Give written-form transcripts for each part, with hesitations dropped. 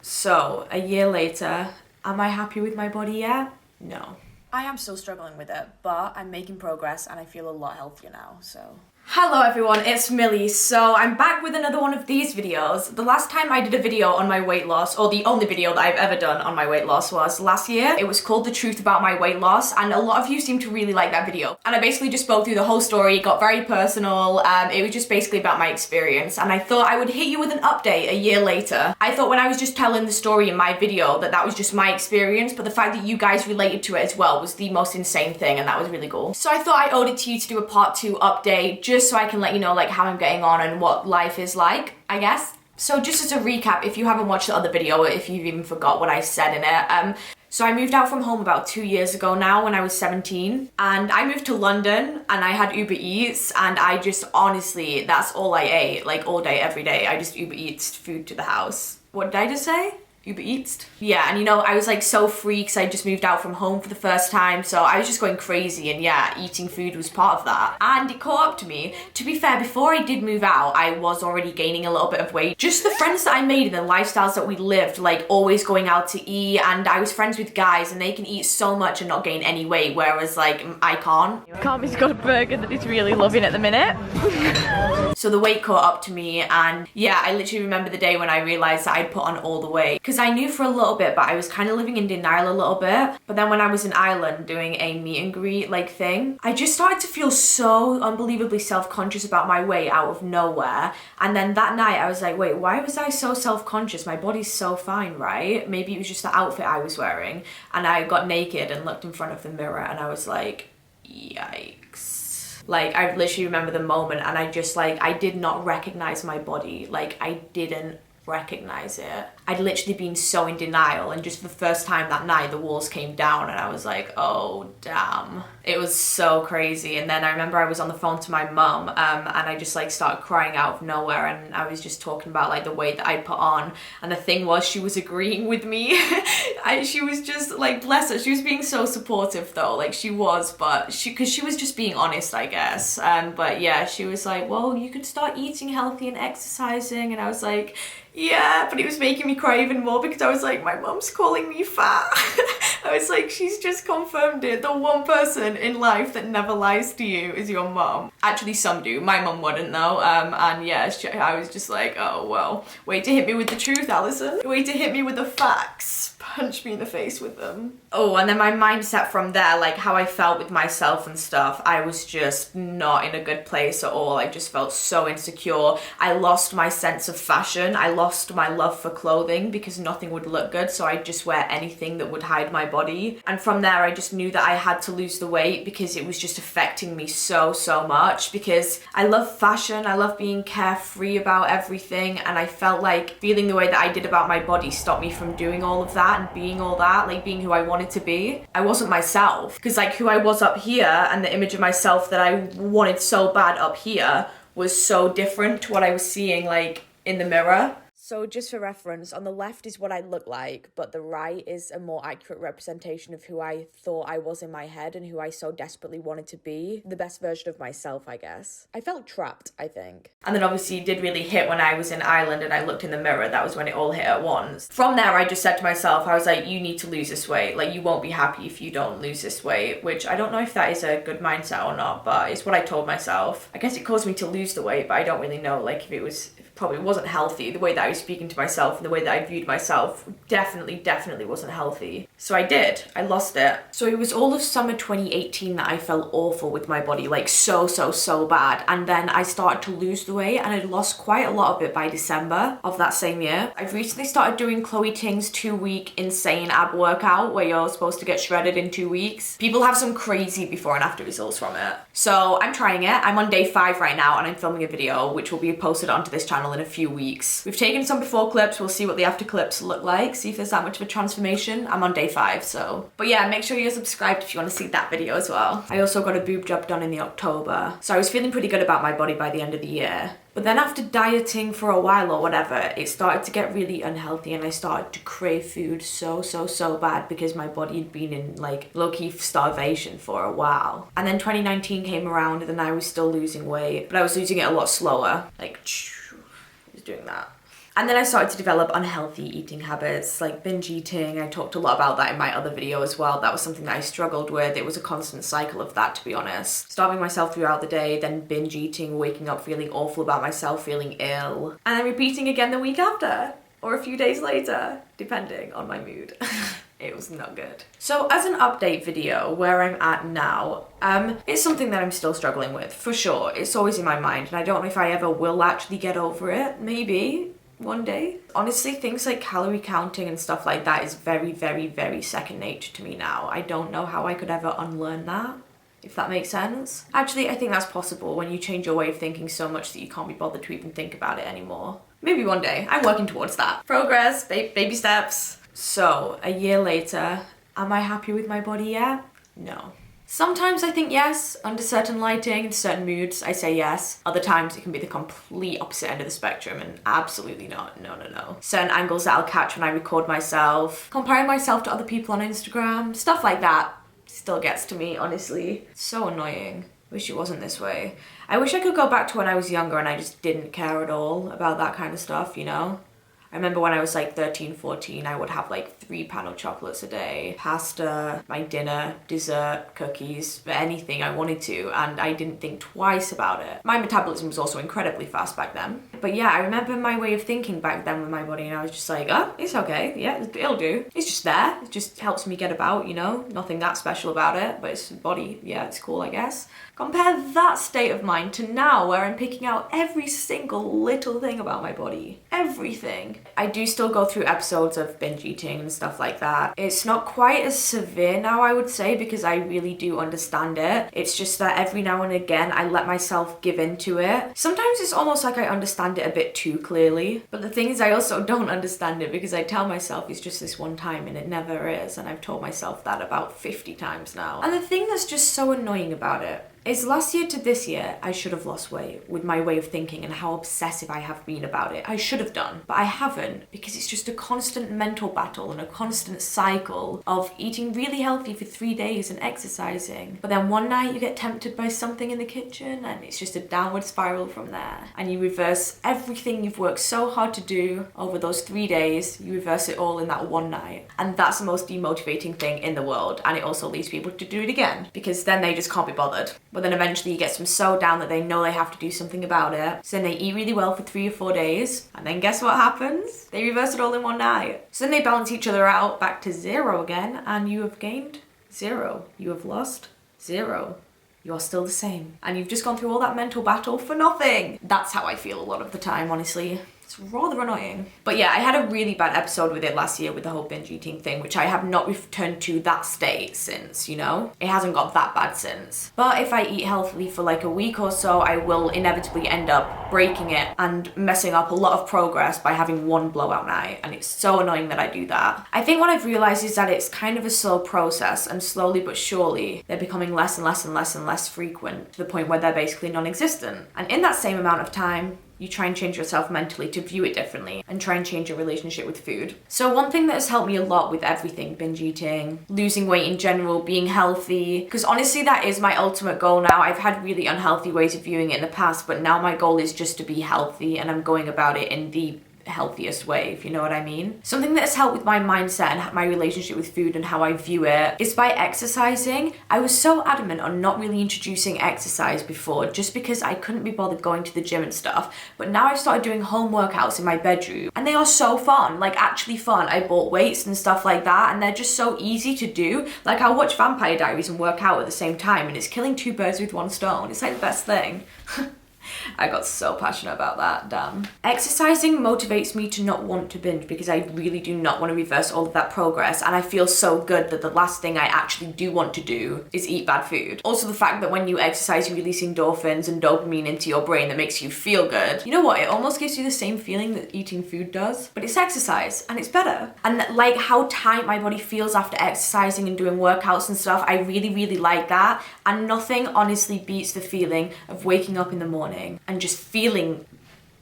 So, a year later, am I happy with my body yet? No. I am still struggling with it, but I'm making progress and I feel a lot healthier now, so... Hello everyone, it's Millie. So I'm back with another one of these videos. The last time I did a video on my weight loss, or the only video that I've ever done on my weight loss, was last year. It was called The Truth About My Weight Loss, and a lot of you seem to really like that video. And I basically just spoke through the whole story, got very personal. It was just basically about my experience, and I thought I would hit you with an update a year later. I thought when I was just telling the story in my video that was just my experience, but the fact that you guys related to it as well was the most insane thing, and that was really cool. So I thought I owed it to you to do a part 2 update, just so I can let you know like how I'm getting on and what life is like, I guess. So just as a recap, if you haven't watched the other video, or if you've even forgot what I said in it, so I moved out from home about 2 years ago now when I was 17, and I moved to London and I had Uber Eats, and I just honestly, that's all I ate, like all day, every day. I just Uber Eats food to the house. What did I just say? Uber Eats? Yeah, and you know, I was like so free because I just moved out from home for the first time, so I was just going crazy, and yeah, eating food was part of that. And it caught up to me. To be fair, before I did move out, I was already gaining a little bit of weight. Just the friends that I made and the lifestyles that we lived, like always going out to eat, and I was friends with guys and they can eat so much and not gain any weight, whereas like I can't. Carmi's got a burger that he's really loving at the minute. So the weight caught up to me, and yeah, I literally remember the day when I realized that I'd put on all the weight. Because I knew for a little bit, but I was kind of living in denial a little bit. But then when I was in Ireland doing a meet and greet like thing, I just started to feel so unbelievably self-conscious about my weight out of nowhere. And then that night I was like, wait, why was I so self-conscious? My body's so fine, right? Maybe it was just the outfit I was wearing. And I got naked and looked in front of the mirror and I was like, yikes. Like, I literally remember the moment, and I just like, I did not recognize my body. Like, I didn't recognize it. I'd literally been so in denial, and just for the first time that night the walls came down and I was like, oh damn. It was so crazy. And then I remember I was on the phone to my mum, and I just like started crying out of nowhere, and I was just talking about like the weight that I put on, and the thing was, she was agreeing with me. She was just like, bless her, she was being so supportive though, like she was, but because she was just being honest, I guess. But yeah, she was like, well, you could start eating healthy and exercising, and I was like, yeah, but it was making me cry even more because I was like, my mum's calling me fat. I was like, she's just confirmed it. The one person in life that never lies to you is your mum. Actually, some do. My mum wouldn't though. And yeah, I was just like, oh well, way to hit me with the truth, Alison. Way to hit me with the facts. Punch me in the face with them. Oh, and then my mindset from there, like how I felt with myself and stuff, I was just not in a good place at all. I just felt so insecure. I lost my sense of fashion. I lost my love for clothing because nothing would look good, so I'd just wear anything that would hide my body. And from there, I just knew that I had to lose the weight because it was just affecting me so much, because I love fashion, I love being carefree about everything, and I felt like feeling the way that I did about my body stopped me from doing all of that and being all that, like being who I wanted to be. I wasn't myself, because like who I was up here and the image of myself that I wanted so bad up here was so different to what I was seeing like in the mirror. So just for reference, on the left is what I look like, but the right is a more accurate representation of who I thought I was in my head and who I so desperately wanted to be. The best version of myself, I guess. I felt trapped, I think. And then obviously it did really hit when I was in Ireland and I looked in the mirror. That was when it all hit at once. From there, I just said to myself, I was like, you need to lose this weight. Like, you won't be happy if you don't lose this weight, which I don't know if that is a good mindset or not, but it's what I told myself. I guess it caused me to lose the weight, but I don't really know, like, if it was... probably wasn't healthy. The way that I was speaking to myself and the way that I viewed myself definitely wasn't healthy. So I did. I lost it. So it was all of summer 2018 that I felt awful with my body, like so bad. And then I started to lose the weight, and I'd lost quite a lot of it by December of that same year. I've recently started doing Chloe Ting's 2-week insane ab workout where you're supposed to get shredded in 2 weeks. People have some crazy before and after results from it. So I'm trying it. I'm on day 5 right now, and I'm filming a video which will be posted onto this channel in a few weeks. We've taken some before clips. We'll see what the after clips look like, see if there's that much of a transformation. I'm on day 5, so. But yeah, make sure you're subscribed if you want to see that video as well. I also got a boob job done in the October, so I was feeling pretty good about my body by the end of the year. But then after dieting for a while or whatever, it started to get really unhealthy, and I started to crave food so bad because my body had been in like low-key starvation for a while. And then 2019 came around, and then I was still losing weight, but I was losing it a lot slower. Like, doing that. And then I started to develop unhealthy eating habits, like binge eating. I talked a lot about that in my other video as well. That was something that I struggled with. It was a constant cycle of that, to be honest. Starving myself throughout the day, then binge eating, waking up feeling awful about myself, feeling ill, and then repeating again the week after, or a few days later, depending on my mood. It was not good. So as an update video, where I'm at now, it's something that I'm still struggling with, for sure. It's always in my mind, and I don't know if I ever will actually get over it. Maybe one day. Honestly, things like calorie counting and stuff like that is very, very, very second nature to me now. I don't know how I could ever unlearn that, if that makes sense. Actually, I think that's possible when you change your way of thinking so much that you can't be bothered to even think about it anymore. Maybe one day. I'm working towards that. Progress, baby steps. So, a year later, am I happy with my body yet? No. Sometimes I think yes, under certain lighting, certain moods, I say yes. Other times it can be the complete opposite end of the spectrum and absolutely not, no. Certain angles that I'll catch when I record myself, comparing myself to other people on Instagram, stuff like that still gets to me, honestly. So annoying. Wish it wasn't this way. I wish I could go back to when I was younger and I just didn't care at all about that kind of stuff, you know? I remember when I was like 13, 14, I would have like 3 panel chocolates a day, pasta, my dinner, dessert, cookies, anything I wanted to, and I didn't think twice about it. My metabolism was also incredibly fast back then. But yeah, I remember my way of thinking back then with my body, and I was just like, oh, it's okay, yeah, it'll do. It's just there, it just helps me get about, you know? Nothing that special about it, but it's body, yeah, it's cool, I guess. Compare that state of mind to now, where I'm picking out every single little thing about my body. Everything. I do still go through episodes of binge eating and stuff like that. It's not quite as severe now, I would say, because I really do understand it. It's just that every now and again, I let myself give into it. Sometimes it's almost like I understand it a bit too clearly. But the thing is, I also don't understand it because I tell myself it's just this one time and it never is. And I've told myself that about 50 times now. And the thing that's just so annoying about it is last year to this year, I should have lost weight with my way of thinking and how obsessive I have been about it. I should have done, but I haven't because it's just a constant mental battle and a constant cycle of eating really healthy for 3 days and exercising. But then one night you get tempted by something in the kitchen and it's just a downward spiral from there. And you reverse everything you've worked so hard to do over those 3 days, you reverse it all in that one night. And that's the most demotivating thing in the world. And it also leads people to do it again because then they just can't be bothered. But then eventually it gets them so down that they know they have to do something about it. So then they eat really well for 3 or 4 days. And then guess what happens? They reverse it all in one night. So then they balance each other out back to 0 again. And you have gained 0. You have lost 0. You are still the same. And you've just gone through all that mental battle for nothing. That's how I feel a lot of the time, honestly. It's rather annoying. But yeah, I had a really bad episode with it last year with the whole binge eating thing, which I have not returned to that state since, you know? It hasn't got that bad since. But if I eat healthily for like a week or so, I will inevitably end up breaking it and messing up a lot of progress by having one blowout night. And it's so annoying that I do that. I think what I've realized is that it's kind of a slow process, and slowly but surely they're becoming less and less and less and less frequent to the point where they're basically non-existent. And in that same amount of time, you try and change yourself mentally to view it differently and try and change your relationship with food. So one thing that has helped me a lot with everything, binge eating, losing weight in general, being healthy, because honestly that is my ultimate goal now. I've had really unhealthy ways of viewing it in the past, but now my goal is just to be healthy, and I'm going about it in the healthiest way, if you know what I mean. Something that has helped with my mindset and my relationship with food and how I view it is by exercising. I was so adamant on not really introducing exercise before just because I couldn't be bothered going to the gym and stuff, but now I've started doing home workouts in my bedroom and they are so fun, like actually fun. I bought weights and stuff like that and they're just so easy to do. Like I'll watch Vampire Diaries and work out at the same time and it's killing 2 birds with 1 stone. It's like the best thing. I got so passionate about that, damn. Exercising motivates me to not want to binge because I really do not want to reverse all of that progress, and I feel so good that the last thing I actually do want to do is eat bad food. Also the fact that when you exercise you're releasing endorphins and dopamine into your brain that makes you feel good. You know what, it almost gives you the same feeling that eating food does, but it's exercise and it's better. And like how tight my body feels after exercising and doing workouts and stuff, I really like that, and nothing honestly beats the feeling of waking up in the morning and just feeling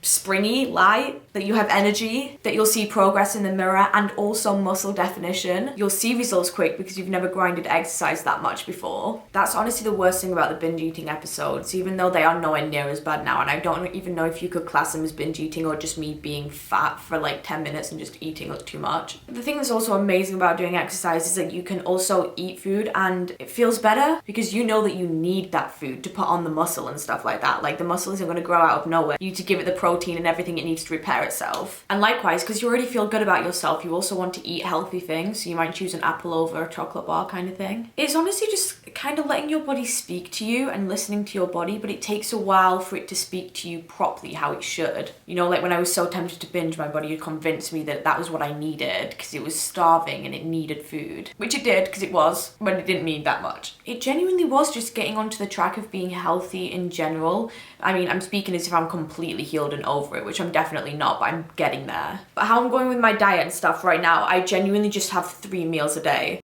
springy, light, that you have energy, that you'll see progress in the mirror, and also muscle definition. You'll see results quick because you've never grinded exercise that much before. That's honestly the worst thing about the binge eating episodes, even though they are nowhere near as bad now, and I don't even know if you could class them as binge eating or just me being fat for like 10 minutes and just eating too much. The thing that's also amazing about doing exercise is that you can also eat food and it feels better because you know that you need that food to put on the muscle and stuff like that. Like the muscle isn't going to grow out of nowhere. You need to give it the protein and everything it needs to repair itself. And likewise, because you already feel good about yourself, you also want to eat healthy things. So you might choose an apple over a chocolate bar kind of thing. It's honestly just kind of letting your body speak to you and listening to your body, but it takes a while for it to speak to you properly how it should. You know, like when I was so tempted to binge, my body had convinced me that that was what I needed because it was starving and it needed food, which it did because it was, but it didn't need that much. It genuinely was just getting onto the track of being healthy in general. I mean, I'm speaking as if I'm completely healed and over it, which I'm definitely not, but I'm getting there. But how I'm going with my diet and stuff right now, I genuinely just have 3 meals a day.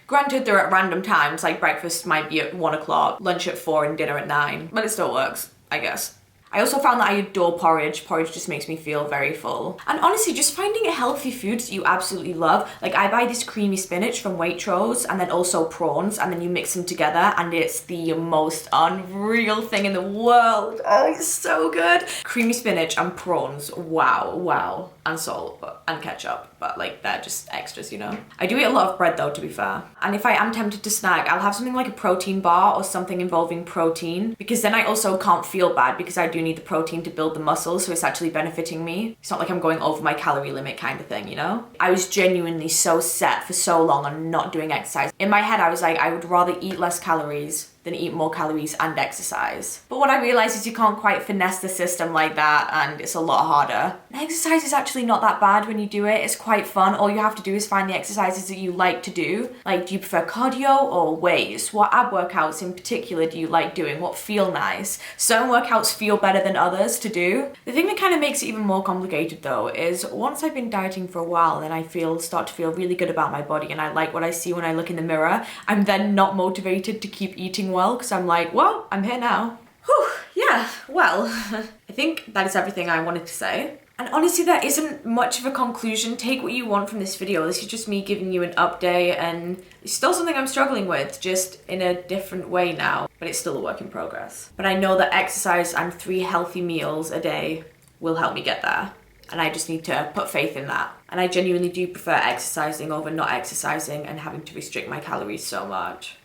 Granted, they're at random times, like breakfast might be at 1 o'clock, lunch at 4 and dinner at 9, but it still works, I guess. I also found that I adore porridge. Porridge just makes me feel very full. And honestly, just finding healthy foods that you absolutely love. Like I buy this creamy spinach from Waitrose and then also prawns, and then you mix them together and it's the most unreal thing in the world. Oh, it's so good. Creamy spinach and prawns, wow. And salt and ketchup, but like they're just extras, you know? I do eat a lot of bread though, to be fair. And if I am tempted to snack, I'll have something like a protein bar or something involving protein, because then I also can't feel bad because I do need the protein to build the muscle, so it's actually benefiting me. It's not like I'm going over my calorie limit kind of thing, you know? I was genuinely so set for so long on not doing exercise. In my head, I was like, I would rather eat less calories than eat more calories and exercise. But what I realized is you can't quite finesse the system like that, and it's a lot harder. And exercise is actually not that bad when you do it. It's quite fun. All you have to do is find the exercises that you like to do. Like, do you prefer cardio or weights? What ab workouts in particular do you like doing? What feel nice? Certain workouts feel better than others to do. The thing that kind of makes it even more complicated though is once I've been dieting for a while, then I start to feel really good about my body and I like what I see when I look in the mirror. I'm then not motivated to keep eating well because I'm like, well, I'm here now. Whew, yeah, well, I think that is everything I wanted to say. And honestly, there isn't much of a conclusion. Take what you want from this video. This is just me giving you an update, and it's still something I'm struggling with, just in a different way now, but it's still a work in progress. But I know that exercise and 3 healthy meals a day will help me get there. And I just need to put faith in that. And I genuinely do prefer exercising over not exercising and having to restrict my calories so much.